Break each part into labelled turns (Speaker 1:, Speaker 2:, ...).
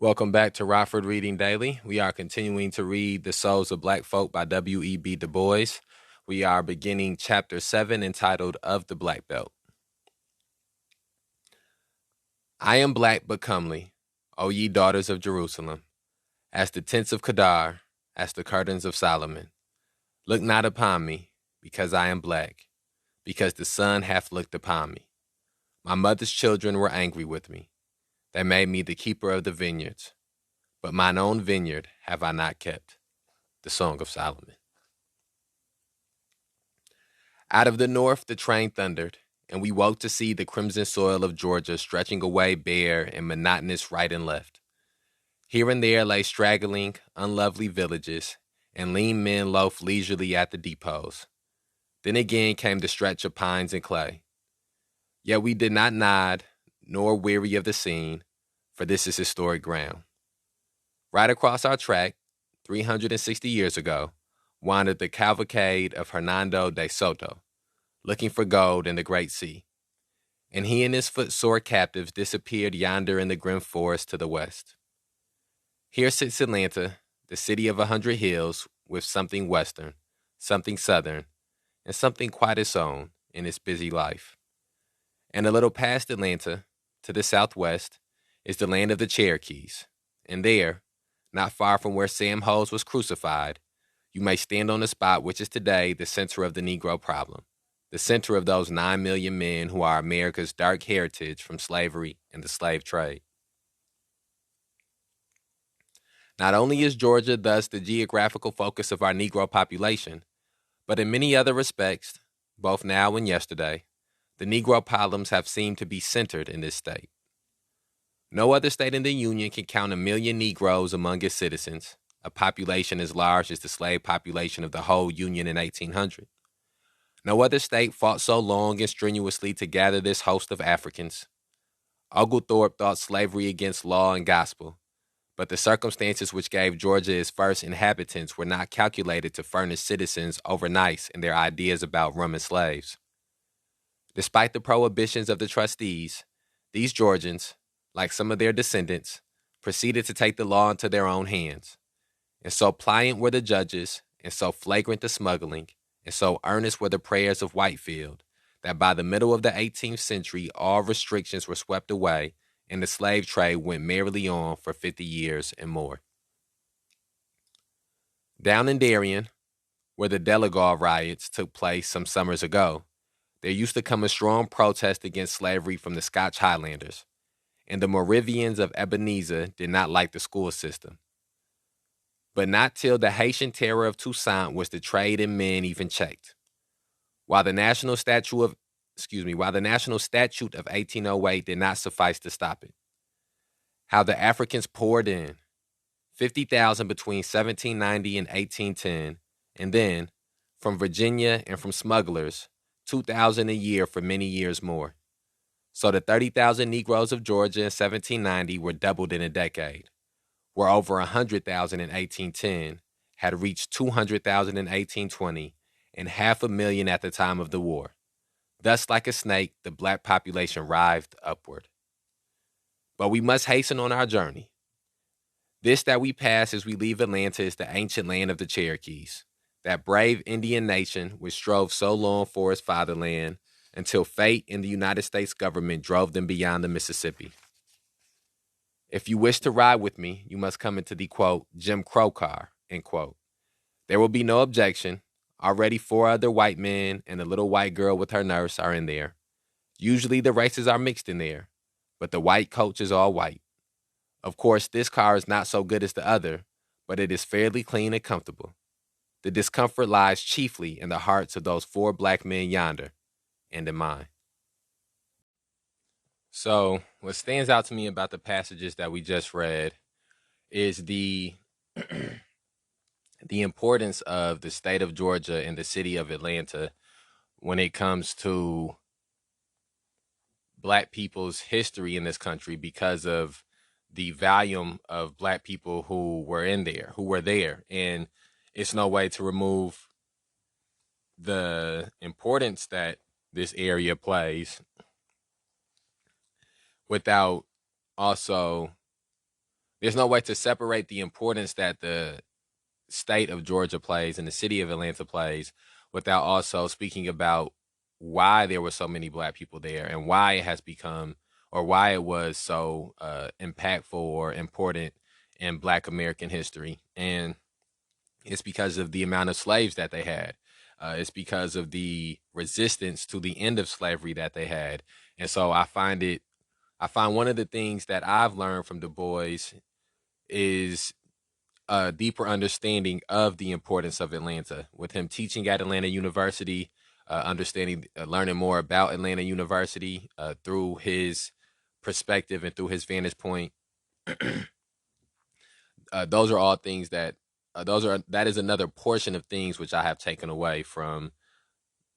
Speaker 1: Welcome back to Rockford Reading Daily. We are continuing to read The Souls of Black Folk by W.E.B. Du Bois. We are beginning chapter 7 entitled Of the Black Belt. I am black but comely, O ye daughters of Jerusalem, as the tents of Kedar, as the curtains of Solomon. Look not upon me, because I am black, because the sun hath looked upon me. My mother's children were angry with me. They made me the keeper of the vineyards. But mine own vineyard have I not kept. The Song of Solomon. Out of the north the train thundered, and we woke to see the crimson soil of Georgia stretching away bare and monotonous right and left. Here and there lay straggling, unlovely villages, and lean men loafed leisurely at the depots. Then again came the stretch of pines and clay. Yet we did not nod, nor weary of the scene, for this is historic ground. Right across our track, 360 years ago, wandered the cavalcade of Hernando de Soto, looking for gold in the great sea. And he and his footsore captives disappeared yonder in the grim forest to the west. Here sits Atlanta, the city of 100 hills, with something western, something southern, and something quite its own in its busy life. And a little past Atlanta, to the southwest, is the land of the Cherokees, and there, not far from where Sam Hose was crucified, you may stand on the spot which is today the center of the Negro problem, the center of those 9 million men who are America's dark heritage from slavery and the slave trade. Not only is Georgia thus the geographical focus of our Negro population, but in many other respects, both now and yesterday, the Negro problems have seemed to be centered in this state. No other state in the Union can count 1 million Negroes among its citizens, a population as large as the slave population of the whole Union in 1800. No other state fought so long and strenuously to gather this host of Africans. Oglethorpe thought slavery against law and gospel, but the circumstances which gave Georgia its first inhabitants were not calculated to furnish citizens overnight in their ideas about Roman slaves. Despite the prohibitions of the trustees, these Georgians, like some of their descendants, proceeded to take the law into their own hands. And so pliant were the judges, and so flagrant the smuggling, and so earnest were the prayers of Whitefield, that by the middle of the 18th century all restrictions were swept away, and the slave trade went merrily on for 50 years and more. Down in Darien, where the Delagoa riots took place some summers ago, there used to come a strong protest against slavery from the Scotch Highlanders, and the Moravians of Ebenezer did not like the school system. But not till the Haitian terror of Toussaint was the trade in men even checked. While the National Statute of 1808 did not suffice to stop it. How the Africans poured in, 50,000 between 1790 and 1810, and then, from Virginia and from smugglers, 2,000 a year for many years more. So the 30,000 Negroes of Georgia in 1790 were doubled in a decade, where over 100,000 in 1810 had reached 200,000 in 1820 and 500,000 at the time of the war. Thus, like a snake, the black population writhed upward. But we must hasten on our journey. This that we pass as we leave Atlanta is the ancient land of the Cherokees, that brave Indian nation which strove so long for its fatherland until fate and the United States government drove them beyond the Mississippi. If you wish to ride with me, you must come into the, quote, Jim Crow car, end quote. There will be no objection. Already 4 other white men and a little white girl with her nurse are in there. Usually the races are mixed in there, but the white coach is all white. Of course, this car is not so good as the other, but it is fairly clean and comfortable. The discomfort lies chiefly in the hearts of those 4 black men yonder, and in mine. So, what stands out to me about the passages that we just read is the the importance of the state of Georgia and the city of Atlanta when it comes to black people's history in this country because of the volume of black people who were there. And it's no way to remove the importance that this area plays without also There's no way to separate the importance that the state of Georgia plays and the city of Atlanta plays without also speaking about why there were so many black people there and why it has become or why it was so impactful or important in black American history. And it's because of the amount of slaves that they had. It's because of the resistance to the end of slavery that they had. And so I find one of the things that I've learned from Du Bois is a deeper understanding of the importance of Atlanta. With him teaching at Atlanta University, learning more about Atlanta University through his perspective and through his vantage point. Those are all things that is another portion of things which I have taken away from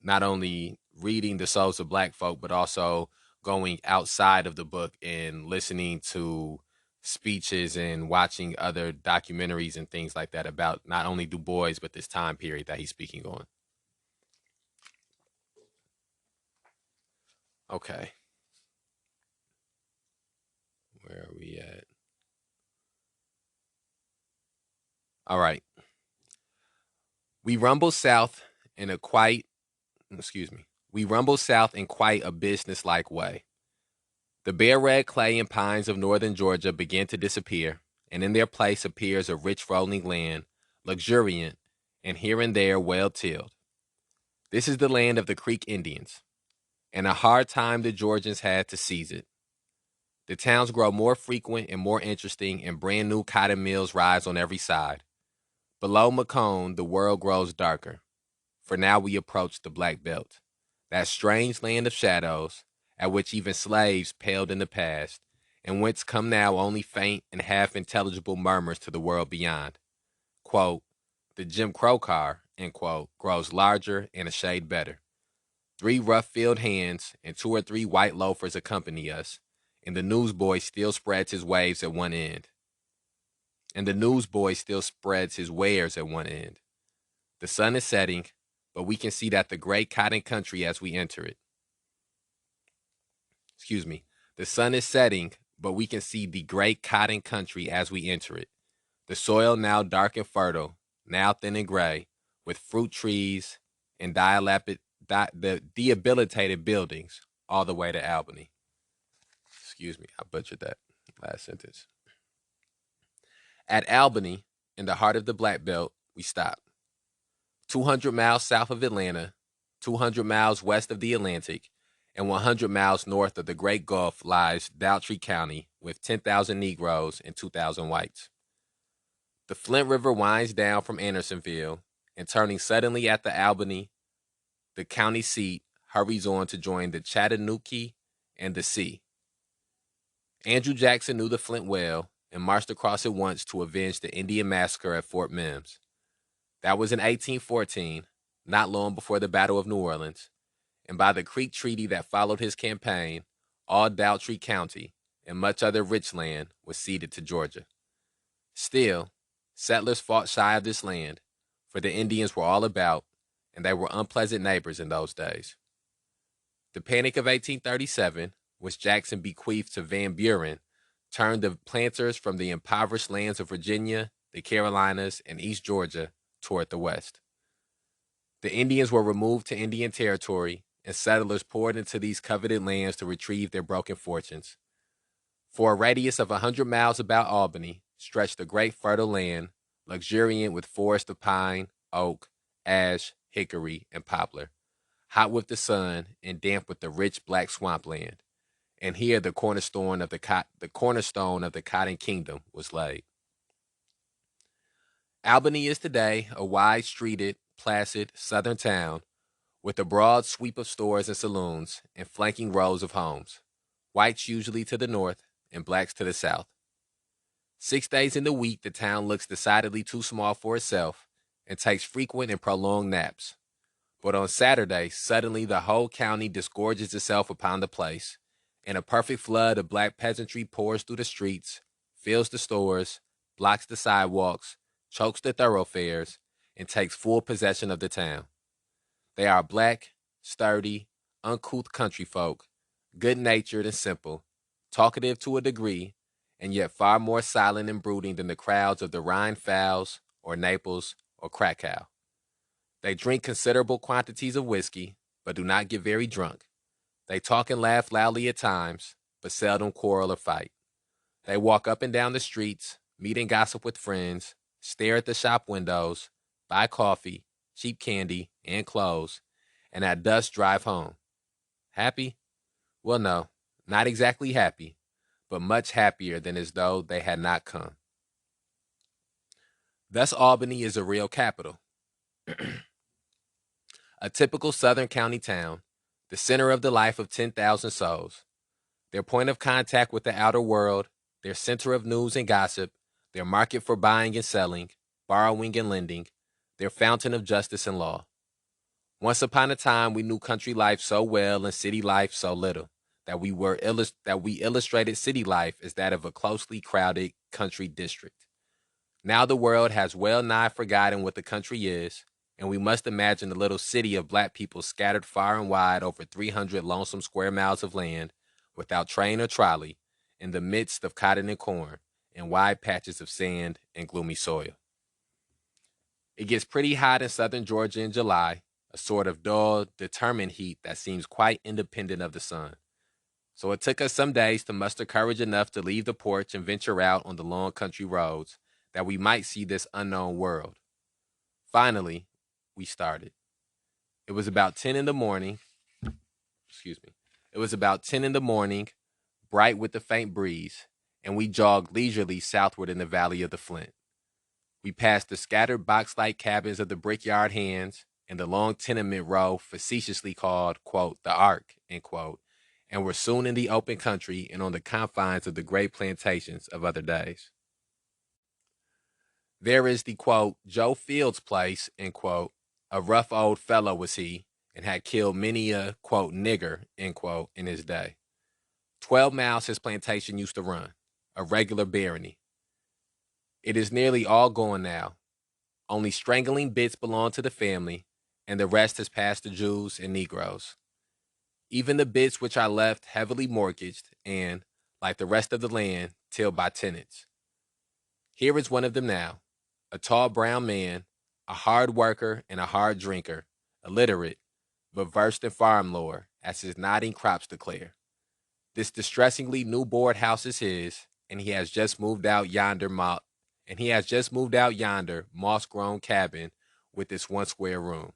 Speaker 1: not only reading The Souls of Black Folk, but also going outside of the book and listening to speeches and watching other documentaries and things like that about not only Du Bois, but this time period that he's speaking on. Okay. Where are we at? All right. We rumble south in a quite, excuse me, we rumble south in quite a business-like way. The bare red clay and pines of northern Georgia begin to disappear, and in their place appears a rich rolling land, luxuriant, and here and there well tilled. This is the land of the Creek Indians, and a hard time the Georgians had to seize it. The towns grow more frequent and more interesting, and brand new cotton mills rise on every side. Below Macomb, the world grows darker, for now we approach the Black Belt, that strange land of shadows, at which even slaves paled in the past, and whence come now only faint and half intelligible murmurs to the world beyond. Quote, the Jim Crow car, end quote, grows larger and a shade better. 3 rough-filled hands and 2 or 3 white loafers accompany us, and the newsboy still spreads his waves at one end. And the newsboy still spreads his wares at one end. The sun is setting, but we can see that the great cotton country as we enter it. Excuse me. The sun is setting, but we can see the great cotton country as we enter it. The soil now dark and fertile, now thin and gray, with fruit trees and the debilitated buildings all the way to Albany. Excuse me, I butchered that last sentence. At Albany, in the heart of the Black Belt, we stop. 200 miles south of Atlanta, 200 miles west of the Atlantic, and 100 miles north of the Great Gulf lies Daltrey County with 10,000 Negroes and 2,000 whites. The Flint River winds down from Andersonville, and turning suddenly at the Albany, the county seat hurries on to join the Chattahoochee and the sea. Andrew Jackson knew the Flint well and marched across at once to avenge the Indian massacre at Fort Mims. That was in 1814, not long before the Battle of New Orleans, and by the Creek Treaty that followed his campaign, all Daltrey County and much other rich land was ceded to Georgia. Still, settlers fought shy of this land, for the Indians were all about, and they were unpleasant neighbors in those days. The Panic of 1837, which Jackson bequeathed to Van Buren, turned the planters from the impoverished lands of Virginia, the Carolinas, and East Georgia toward the west. The Indians were removed to Indian Territory, and settlers poured into these coveted lands to retrieve their broken fortunes. For a radius of 100 miles about Albany stretched a great fertile land, luxuriant with forests of pine, oak, ash, hickory, and poplar, hot with the sun and damp with the rich black swampland. And here the cornerstone of the Cotton Kingdom was laid. Albany is today a wide-streeted, placid southern town with a broad sweep of stores and saloons and flanking rows of homes, whites usually to the north and blacks to the south. 6 days in the week, the town looks decidedly too small for itself and takes frequent and prolonged naps. But on Saturday, suddenly the whole county disgorges itself upon the place, and a perfect flood of black peasantry pours through the streets, fills the stores, blocks the sidewalks, chokes the thoroughfares, and takes full possession of the town. They are black, sturdy, uncouth country folk, good-natured and simple, talkative to a degree, and yet far more silent and brooding than the crowds of the Rhine Fowls or Naples or Krakow. They drink considerable quantities of whiskey, but do not get very drunk. They talk and laugh loudly at times, but seldom quarrel or fight. They walk up and down the streets, meet and gossip with friends, stare at the shop windows, buy coffee, cheap candy, and clothes, and at dusk drive home. Happy? Well, no, not exactly happy, but much happier than as though they had not come. Thus, Albany is a real capital, a typical southern county town, the center of the life of 10,000 souls, their point of contact with the outer world, their center of news and gossip, their market for buying and selling, borrowing and lending, their fountain of justice and law. Once upon a time, we knew country life so well and city life so little that we illustrated city life as that of a closely crowded country district. Now the world has well nigh forgotten what the country is, and we must imagine the little city of black people scattered far and wide over 300 lonesome square miles of land, without train or trolley, in the midst of cotton and corn, and wide patches of sand and gloomy soil. It gets pretty hot in southern Georgia in July, a sort of dull, determined heat that seems quite independent of the sun. So it took us some days to muster courage enough to leave the porch and venture out on the long country roads, that we might see this unknown world. Finally, we started. It was about 10 in the morning. Excuse me. It was about 10 in the morning, bright with the faint breeze, and we jogged leisurely southward in the valley of the Flint. We passed the scattered box-like cabins of the brickyard hands and the long tenement row facetiously called, quote, the Ark, end quote, and were soon in the open country and on the confines of the great plantations of other days. There is the, quote, Joe Fields place, end quote. A rough old fellow was he, and had killed many a, quote, nigger, end quote, in his day. 12 miles his plantation used to run, a regular barony. It is nearly all gone now. Only strangling bits belong to the family, and the rest has passed to Jews and Negroes. Even the bits which are left heavily mortgaged and, like the rest of the land, tilled by tenants. Here is one of them now, a tall brown man, a hard worker and a hard drinker, illiterate, but versed in farm lore, as his nodding crops declare. This distressingly new board house is his, and he has just moved out yonder moss-grown cabin with its 1 square room.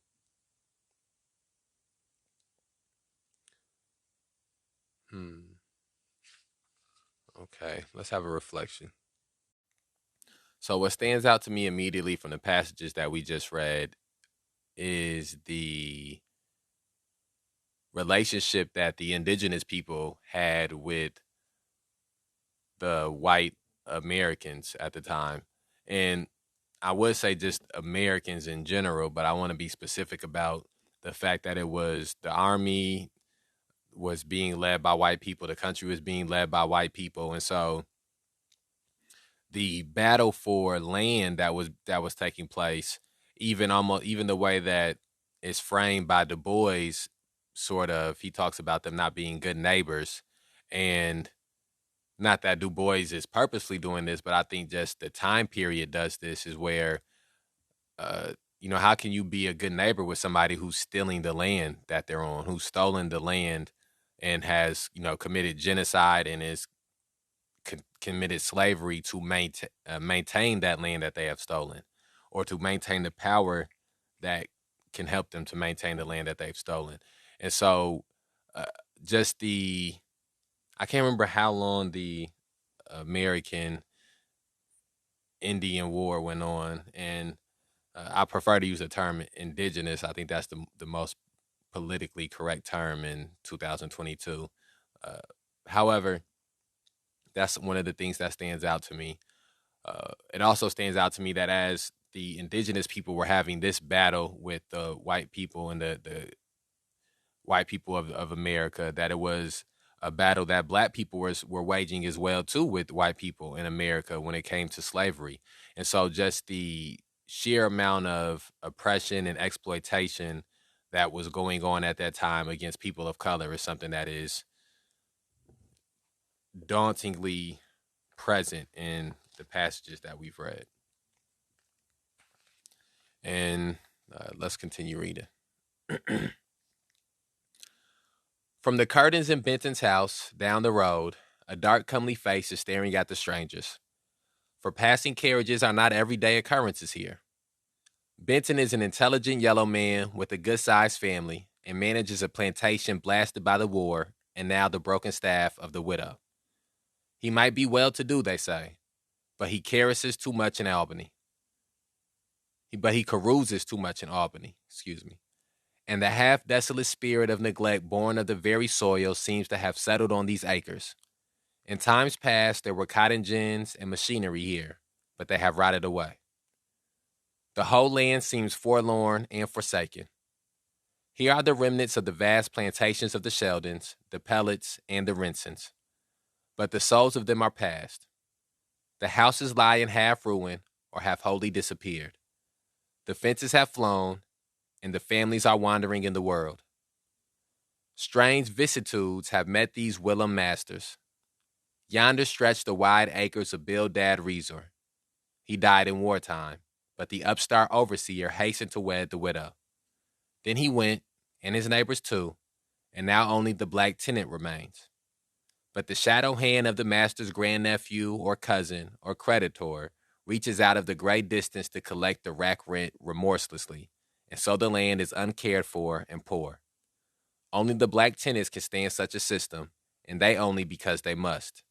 Speaker 1: Okay, let's have a reflection. So what stands out to me immediately from the passages that we just read is the relationship that the indigenous people had with the white Americans at the time. And I would say just Americans in general, but I want to be specific about the fact that it was the army was being led by white people, the country was being led by white people, and so the battle for land that was taking place, even the way that it's framed by Du Bois, sort of, he talks about them not being good neighbors, and not that Du Bois is purposely doing this, but I think just the time period does this, is where, how can you be a good neighbor with somebody who's stealing the land that they're on, who's stolen the land and has, committed genocide and is committed slavery to maintain that land that they have stolen, or to maintain the power that can help them to maintain the land that they've stolen. And so, uh, just I can't remember how long the American Indian War went on, and I prefer to use the term indigenous. I think that's the most politically correct term in 2022. Uh, However, that's one of the things that stands out to me. It also stands out to me that as the indigenous people were having this battle with the white people and the white people of America, that it was a battle that black people were waging as well too with white people in America when it came to slavery. And so just the sheer amount of oppression and exploitation that was going on at that time against people of color is something that is dauntingly present in the passages that we've read. And let's continue reading. From the curtains in Benton's house down the road, a dark, comely face is staring at the strangers. For passing carriages are not everyday occurrences here. Benton is an intelligent yellow man with a good-sized family and manages a plantation blasted by the war and now the broken staff of the widow. He might be well-to-do, they say, but he carouses too much in Albany. He carouses too much in Albany, and the half-desolate spirit of neglect born of the very soil seems to have settled on these acres. In times past, there were cotton gins and machinery here, but they have rotted away. The whole land seems forlorn and forsaken. Here are the remnants of the vast plantations of the Sheldons, the Pellets, and the Rinsons. But the souls of them are past. The houses lie in half ruin or have wholly disappeared. The fences have flown, and the families are wandering in the world. Strange vicissitudes have met these whilom masters. Yonder stretch the wide acres of Bildad Rezor. He died in wartime, but the upstart overseer hastened to wed the widow. Then he went, and his neighbors too, and now only the black tenant remains. But the shadow hand of the master's grandnephew or cousin or creditor reaches out of the gray distance to collect the rack rent remorselessly, and so the land is uncared for and poor. Only the black tenants can stand such a system, and they only because they must.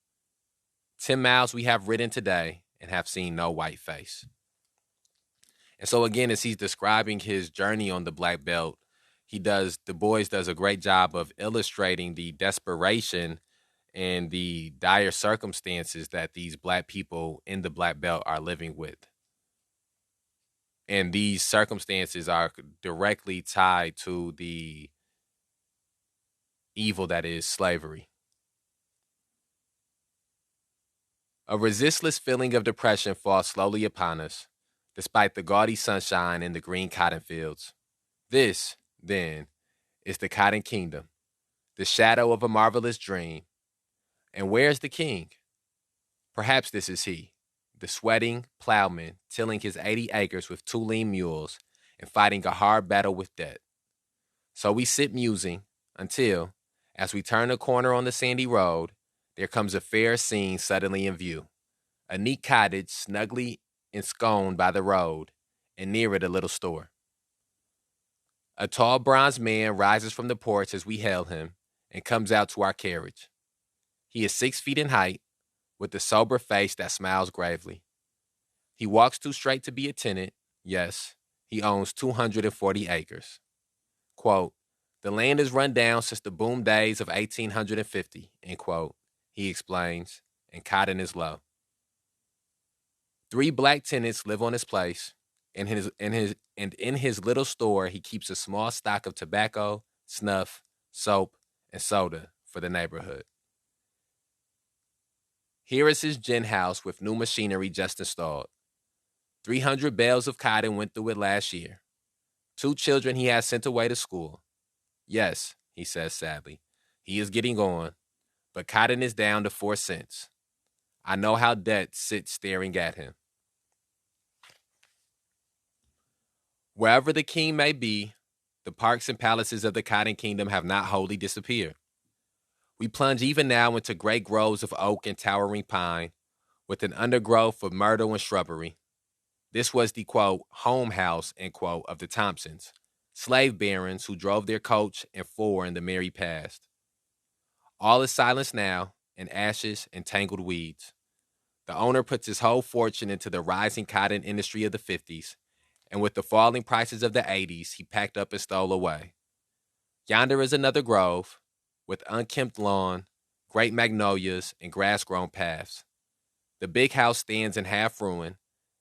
Speaker 1: 10 miles we have ridden today and have seen no white face. And so again, as he's describing his journey on the Black Belt, Du Bois does a great job of illustrating the desperation and the dire circumstances that these black people in the Black Belt are living with. And these circumstances are directly tied to the evil that is slavery. A resistless feeling of depression falls slowly upon us, despite the gaudy sunshine and the green cotton fields. This, then, is the Cotton Kingdom, the shadow of a marvelous dream. And where is the king? Perhaps this is he, the sweating plowman tilling his 80 acres with 2 lean mules and fighting a hard battle with debt. So we sit musing until, as we turn a corner on the sandy road, there comes a fair scene suddenly in view. A neat cottage snugly ensconced by the road, and near it a little store. A tall bronze man rises from the porch as we hail him and comes out to our carriage. He is 6 feet in height, with a sober face that smiles gravely. He walks too straight to be a tenant. Yes, he owns 240 acres. Quote, the land is run down since the boom days of 1850, end quote, he explains, and cotton is low. 3 black tenants live on his place, and in his little store he keeps a small stock of tobacco, snuff, soap, and soda for the neighborhood. Here is his gin house with new machinery just installed. 300 bales of cotton went through it last year. 2 children he has sent away to school. Yes, he says sadly, he is getting on, but cotton is down to 4 cents. I know how debt sits staring at him. Wherever the king may be, the parks and palaces of the Cotton Kingdom have not wholly disappeared. We plunge even now into great groves of oak and towering pine, with an undergrowth of myrtle and shrubbery. This was the, quote, home house, end quote, of the Thompsons, slave barons who drove their coach and 4 in the merry past. All is silence now, and ashes and tangled weeds. The owner puts his whole fortune into the rising cotton industry of the 50s, and with the falling prices of the 80s, he packed up and stole away. Yonder is another grove, with unkempt lawn, great magnolias, and grass-grown paths. The big house stands in half ruin,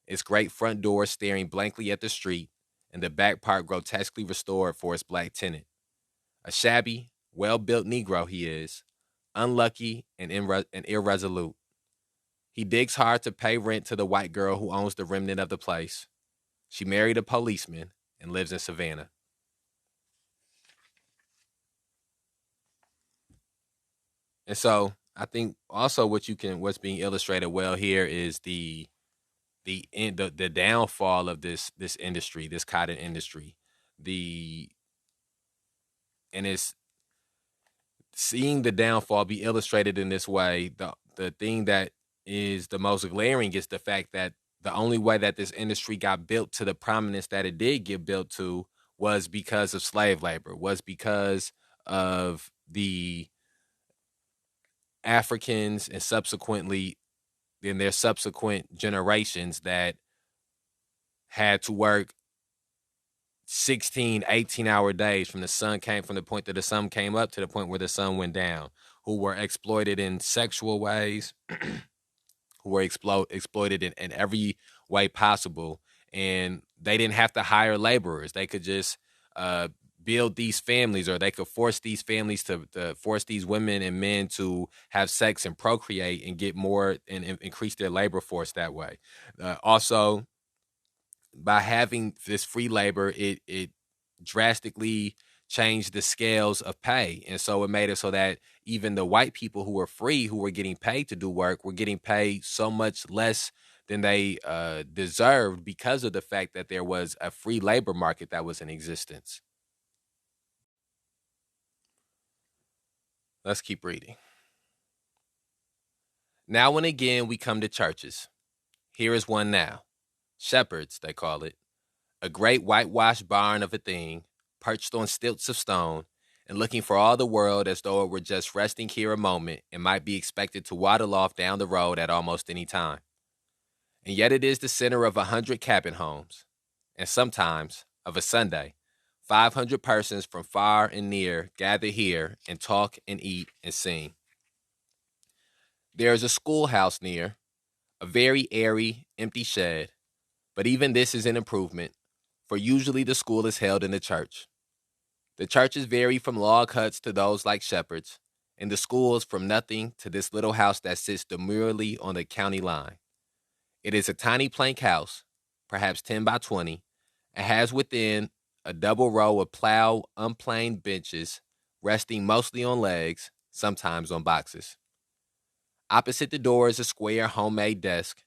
Speaker 1: its great front door staring blankly at the street, and the back part grotesquely restored for its black tenant. A shabby, well-built Negro he is, unlucky and irresolute. He digs hard to pay rent to the white girl who owns the remnant of the place. She married a policeman and lives in Savannah. And so I think also what's being illustrated well here is the downfall of this industry, this cotton industry. The and it's seeing the downfall be illustrated in this way. The thing that is the most glaring is the fact that the only way that this industry got built to the prominence that it did get built to was because of slave labor, was because of the Africans and subsequently in their subsequent generations that had to work 16, 18-hour days from the point that the sun came up to the point where the sun went down, who were exploited in sexual ways, who were exploited in every way possible. And they didn't have to hire laborers. They could just uh, build these families, or they could force these families to force these women and men to have sex and procreate and get more and increase their labor force that way. Also, by having this free labor, it drastically changed the scales of pay. And so it made it so that even the white people who were free, who were getting paid to do work, were getting paid so much less than they deserved because of the fact that there was a free labor market that was in existence. Let's keep reading. Now and again, we come to churches. Here is one now. Shepherds, they call it. A great whitewashed barn of a thing, perched on stilts of stone, and looking for all the world as though it were just resting here a moment and might be expected to waddle off down the road at almost any time. And yet it is the center of 100 cabin homes, and sometimes, of a Sunday, 500 persons from far and near gather here and talk and eat and sing. There is a schoolhouse near, a very airy, empty shed, but even this is an improvement, for usually the school is held in the church. The churches vary from log huts to those like shepherds, and the schools from nothing to this little house that sits demurely on the county line. It is a tiny plank house, perhaps 10 by 20, and has within a double row of plow, unplaned benches, resting mostly on legs, sometimes on boxes. Opposite the door is a square homemade desk.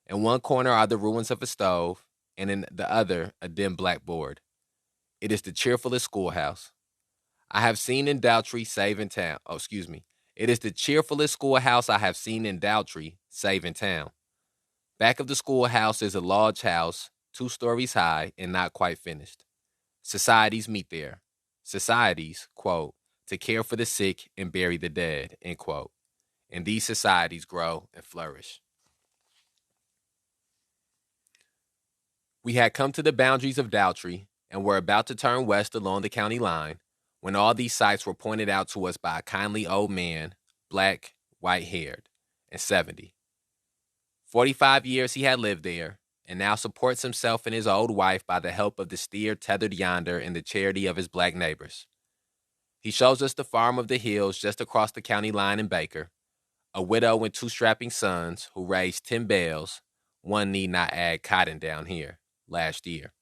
Speaker 1: In one corner are the ruins of a stove, and in the other a dim blackboard. It is the cheerfulest schoolhouse I have seen in Daltrey, save in town. Oh, excuse me. It is the cheerfulest schoolhouse I have seen in Daltrey, save in town. Back of the schoolhouse is a large house, 2 stories high and not quite finished. Societies meet there. Societies, quote, to care for the sick and bury the dead, end quote. And these societies grow and flourish. We had come to the boundaries of Daltrey and were about to turn west along the county line when all these sights were pointed out to us by a kindly old man, black, white-haired, and 70. 45 years he had lived there, and now supports himself and his old wife by the help of the steer tethered yonder and the charity of his black neighbors. He shows us the farm of the hills just across the county line in Baker, a widow and 2 strapping sons who raised 10 bales, one need not add cotton down here, last year.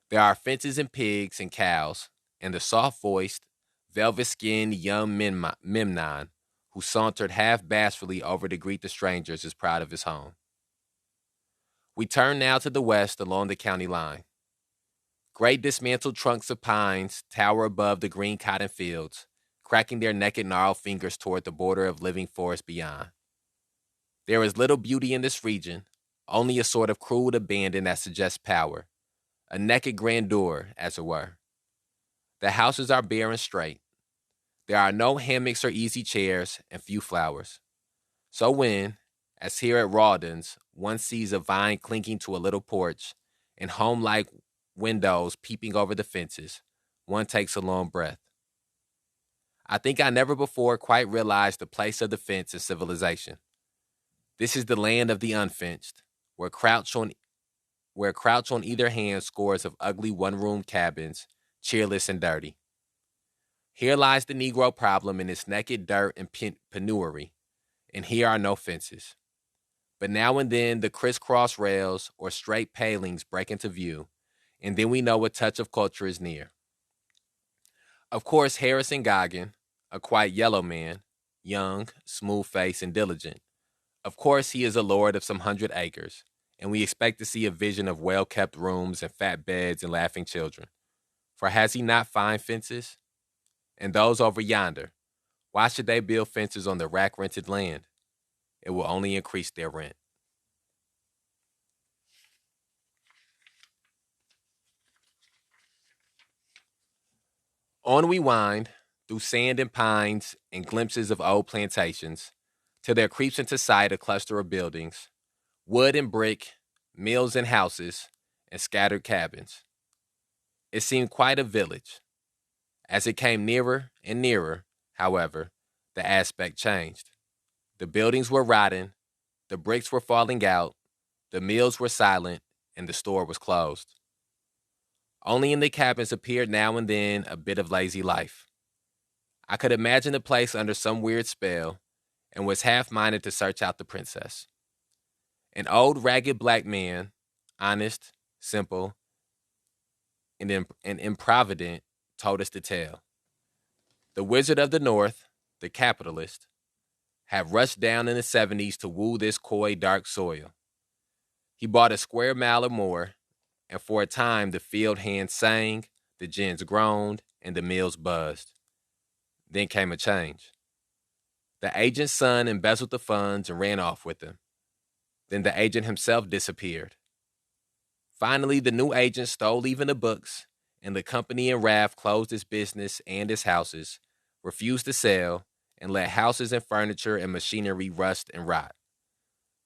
Speaker 1: There are fences and pigs and cows, and the soft-voiced, velvet-skinned young Memnon, who sauntered half bashfully over to greet the strangers, is proud of his home. We turn now to the west along the county line. Great dismantled trunks of pines tower above the green cotton fields, cracking their naked gnarled fingers toward the border of living forest beyond. There is little beauty in this region, only a sort of crude abandon that suggests power, a naked grandeur, as it were. The houses are bare and straight. There are no hammocks or easy chairs, and few flowers. So when, as here at Rawdon's, one sees a vine clinking to a little porch, and home-like windows peeping over the fences, one takes a long breath. I think I never before quite realized the place of the fence in civilization. This is the land of the unfenced, where crouch on either hand scores of ugly one-room cabins, cheerless and dirty. Here lies the Negro problem in its naked dirt and penury, and here are no fences. But now and then the crisscross rails or straight palings break into view, and then we know a touch of culture is near. Of course, Harrison Goggin, a quite yellow man, young, smooth-faced, and diligent. Of course, he is a lord of some 100 acres, and we expect to see a vision of well-kept rooms and fat beds and laughing children. For has he not fine fences? And those over yonder, why should they build fences on the rack-rented land? It will only increase their rent. On we wind, through sand and pines and glimpses of old plantations, till there creeps into sight a cluster of buildings, wood and brick, mills and houses, and scattered cabins. It seemed quite a village. As it came nearer and nearer, however, the aspect changed. The buildings were rotting, the bricks were falling out, the mills were silent, and the store was closed. Only in the cabins appeared now and then a bit of lazy life. I could imagine the place under some weird spell, and was half-minded to search out the princess. An old ragged black man, honest, simple, and improvident, told us the tale. The Wizard of the North, the capitalist, had rushed down in the 70s to woo this coy, dark soil. He bought a square mile or more, and for a time the field hands sang, the gins groaned, and the mills buzzed. Then came a change. The agent's son embezzled the funds and ran off with them. Then the agent himself disappeared. Finally, the new agent stole even the books, and the company in wrath closed its business and its houses, refused to sell, and let houses and furniture and machinery rust and rot.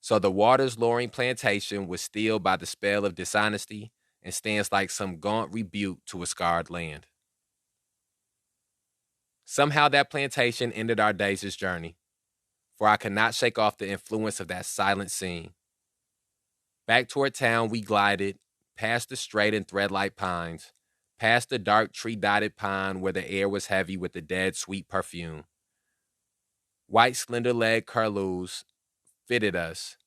Speaker 1: So the Waters Loring plantation was stilled by the spell of dishonesty and stands like some gaunt rebuke to a scarred land. Somehow that plantation ended our days' journey, for I could not shake off the influence of that silent scene. Back toward town we glided, past the straight and thread-like pines, past the dark tree-dotted pine where the air was heavy with the dead sweet perfume. White slender-legged curlews flitted us,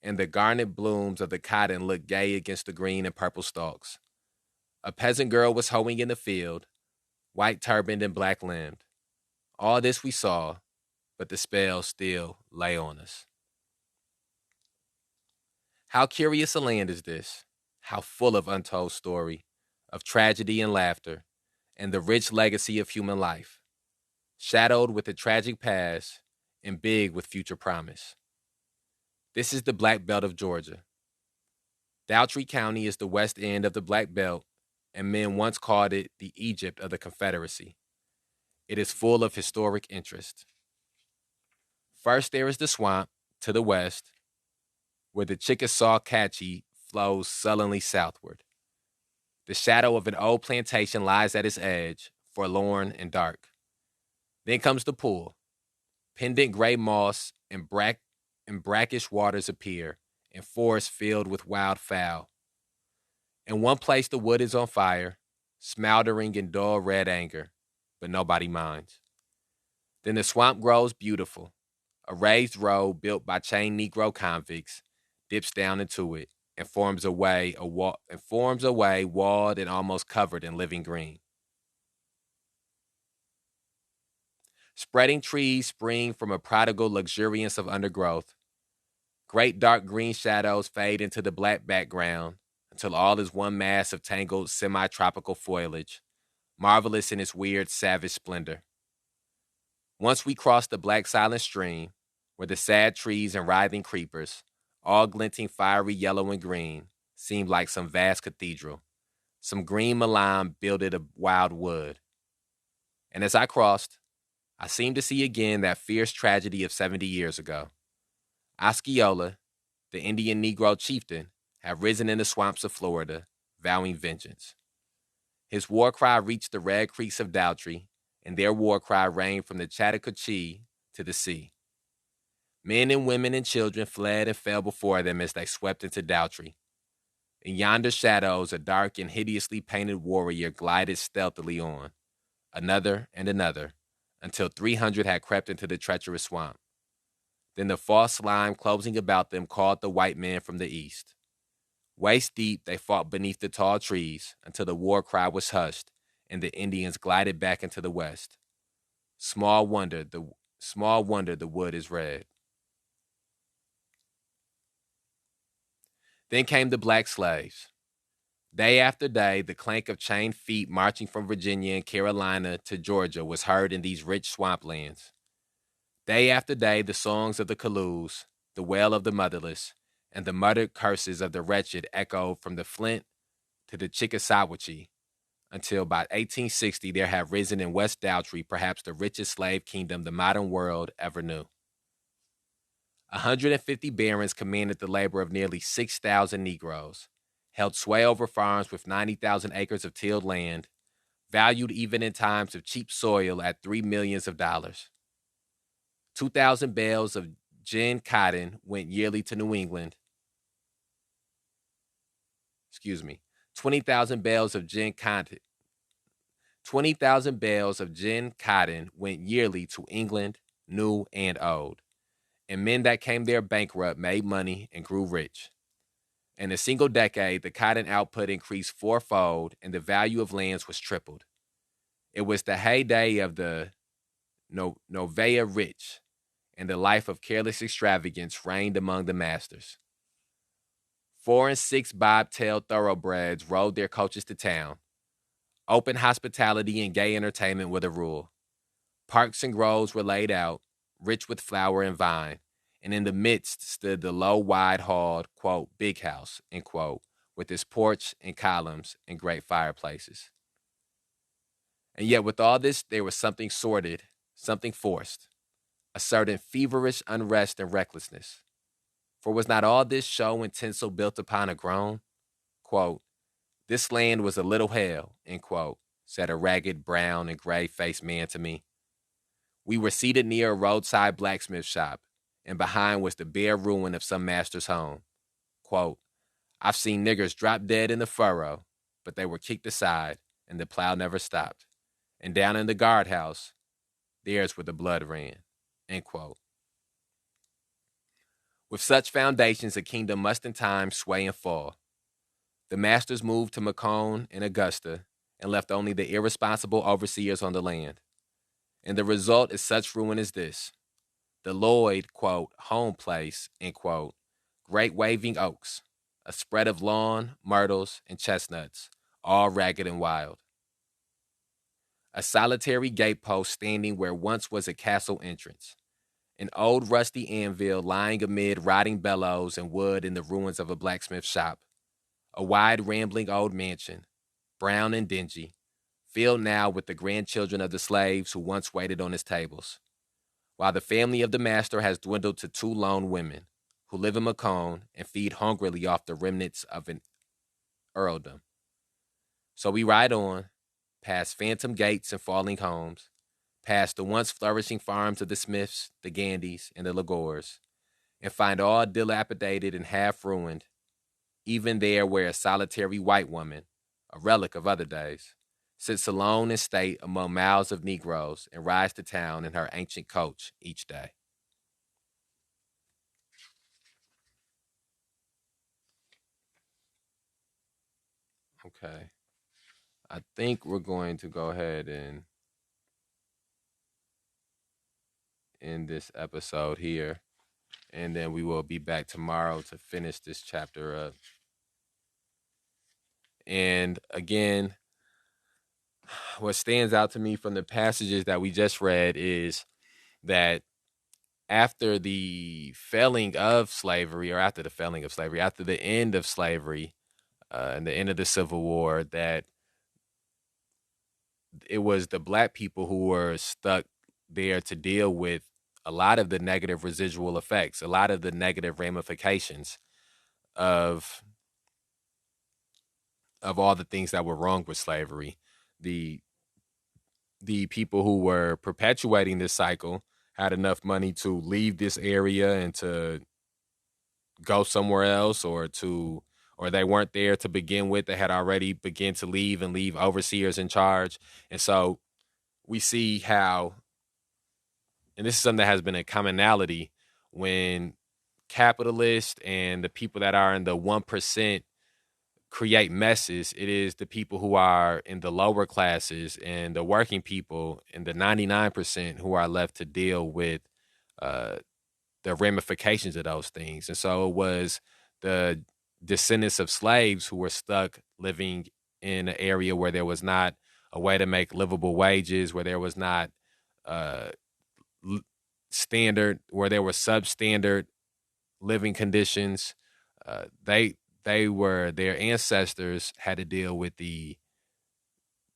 Speaker 1: and the garnet blooms of the cotton looked gay against the green and purple stalks. A peasant girl was hoeing in the field, white turbaned and black limbed. All this we saw, but the spell still lay on us. How curious a land is this, how full of untold story, of tragedy and laughter, and the rich legacy of human life, shadowed with a tragic past and big with future promise. This is the Black Belt of Georgia. Daltrey County is the west end of the Black Belt, and men once called it the Egypt of the Confederacy. It is full of historic interest. First, there is the swamp to the west, where the Chickasaw-Catchee flows sullenly southward. The shadow of an old plantation lies at its edge, forlorn and dark. Then comes the pool. Pendant gray moss and brackish waters appear, and forests filled with wild fowl. In one place the wood is on fire, smoldering in dull red anger, but nobody minds. Then the swamp grows beautiful. A raised road built by chained Negro convicts dips down into it and forms a way walled and almost covered in living green. Spreading trees spring from a prodigal luxuriance of undergrowth. Great dark green shadows fade into the black background until all is one mass of tangled semi-tropical foliage, marvelous in its weird savage splendor. Once we crossed the black silent stream, where the sad trees and writhing creepers, all glinting fiery yellow and green, seemed like some vast cathedral, some green Milan builded of wild wood. And as I crossed, I seemed to see again that fierce tragedy of 70 years ago. Osceola, the Indian Negro chieftain, had risen in the swamps of Florida, vowing vengeance. His war cry reached the red creeks of Daltrey, and their war cry rang from the Chattahoochee to the sea. Men and women and children fled and fell before them as they swept into Daltrey. In yonder shadows, a dark and hideously painted warrior glided stealthily on, another and another, until 300 had crept into the treacherous swamp. Then the false slime closing about them called the white men from the east. Waist deep, they fought beneath the tall trees until the war cry was hushed and the Indians glided back into the West. Small wonder the wood is red. Then came the black slaves. Day after day, the clank of chained feet marching from Virginia and Carolina to Georgia was heard in these rich swamplands. Day after day, the songs of the Caloos, the wail of the motherless, and the muttered curses of the wretched echoed from the Flint to the Chickasawhatchee, until by 1860 there had risen in West Doughtry perhaps the richest slave kingdom the modern world ever knew. 150 barons commanded the labor of nearly 6,000 Negroes, held sway over farms with 90,000 acres of tilled land, valued even in times of cheap soil at $3 million. 2,000 bales of gin cotton went yearly to New England. 20,000 bales of gin cotton. 20,000 bales of gin cotton went yearly to England, new and old. And men that came there bankrupt made money and grew rich. In a single decade, the cotton output increased fourfold and the value of lands was tripled. It was the heyday of the Novaya rich, and the life of careless extravagance reigned among the masters. 4 and 6 bobtailed thoroughbreds rode their coaches to town. Open hospitality and gay entertainment were the rule. Parks and groves were laid out, rich with flower and vine, and in the midst stood the low, wide-halled, quote, big house, end quote, with its porch and columns and great fireplaces. And yet with all this, there was something sordid, something forced, a certain feverish unrest and recklessness. For was not all this show and tinsel built upon a groan? Quote, this land was a little hell, end quote, said a ragged, brown, and gray-faced man to me. We were seated near a roadside blacksmith shop, and behind was the bare ruin of some master's home. Quote, I've seen niggers drop dead in the furrow, but they were kicked aside, and the plow never stopped. And down in the guardhouse, there's where the blood ran. End quote. With such foundations, a kingdom must in time sway and fall. The masters moved to Macomb and Augusta and left only the irresponsible overseers on the land. And the result is such ruin as this. The Lloyd, quote, home place, end quote, great waving oaks, a spread of lawn, myrtles, and chestnuts, all ragged and wild. A solitary gatepost standing where once was a castle entrance. An old rusty anvil lying amid rotting bellows and wood in the ruins of a blacksmith shop. A wide, rambling old mansion, brown and dingy, filled now with the grandchildren of the slaves who once waited on his tables, while the family of the master has dwindled to 2 lone women who live in Macomb and feed hungrily off the remnants of an earldom. So we ride on, past phantom gates and falling homes, past the once flourishing farms of the Smiths, the Gandys, and the Lagores, and find all dilapidated and half ruined, even there where a solitary white woman, a relic of other days, sits alone in state among mouths of Negroes and rides to town in her ancient coach each day. Okay. I think we're going to go ahead and end this episode here, and then we will be back tomorrow to finish this chapter up. And again, what stands out to me from the passages that we just read is that after the felling of slavery, or after the felling of slavery, after the end of slavery and the end of the Civil War, that it was the black people who were stuck there to deal with a lot of the negative residual effects, a lot of the negative ramifications of all the things that were wrong with slavery. The people who were perpetuating this cycle had enough money to leave this area and to go somewhere else, or they weren't there to begin with. They had already begun to leave and leave overseers in charge. And so we see how, and this is something that has been a commonality, when capitalists and the people that are in the 1% create messes. It is the people who are in the lower classes and the working people and the 99% who are left to deal with uh, the ramifications of those things. And so it was the descendants of slaves who were stuck living in an area where there was not a way to make livable wages, where there was not uh, standard, where there were substandard living conditions. They were, their ancestors had to deal with the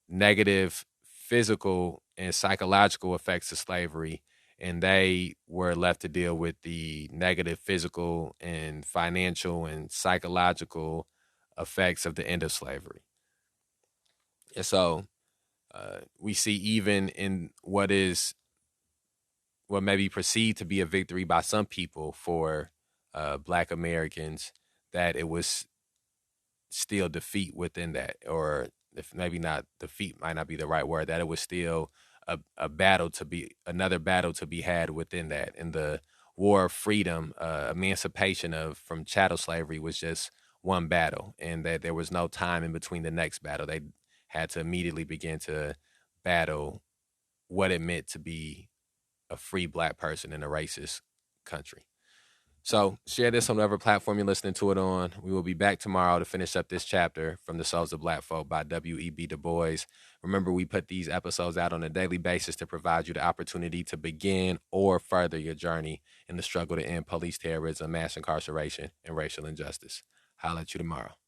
Speaker 1: negative physical and psychological effects of slavery, and they were left to deal with the negative physical and financial and psychological effects of the end of slavery. And so we see, even in what may be perceived to be a victory by some people for Black Americans, that it was still defeat within that, or if maybe not defeat might not be the right word, that it was still a battle to be, another battle to be had within that. And the war of freedom, emancipation from chattel slavery was just one battle, and that there was no time in between the next battle. They had to immediately begin to battle what it meant to be a free Black person in a racist country. So share this on whatever platform you're listening to it on. We will be back tomorrow to finish up this chapter from The Souls of Black Folk by W.E.B. Du Bois. Remember, we put these episodes out on a daily basis to provide you the opportunity to begin or further your journey in the struggle to end police terrorism, mass incarceration, and racial injustice. Holla at you tomorrow.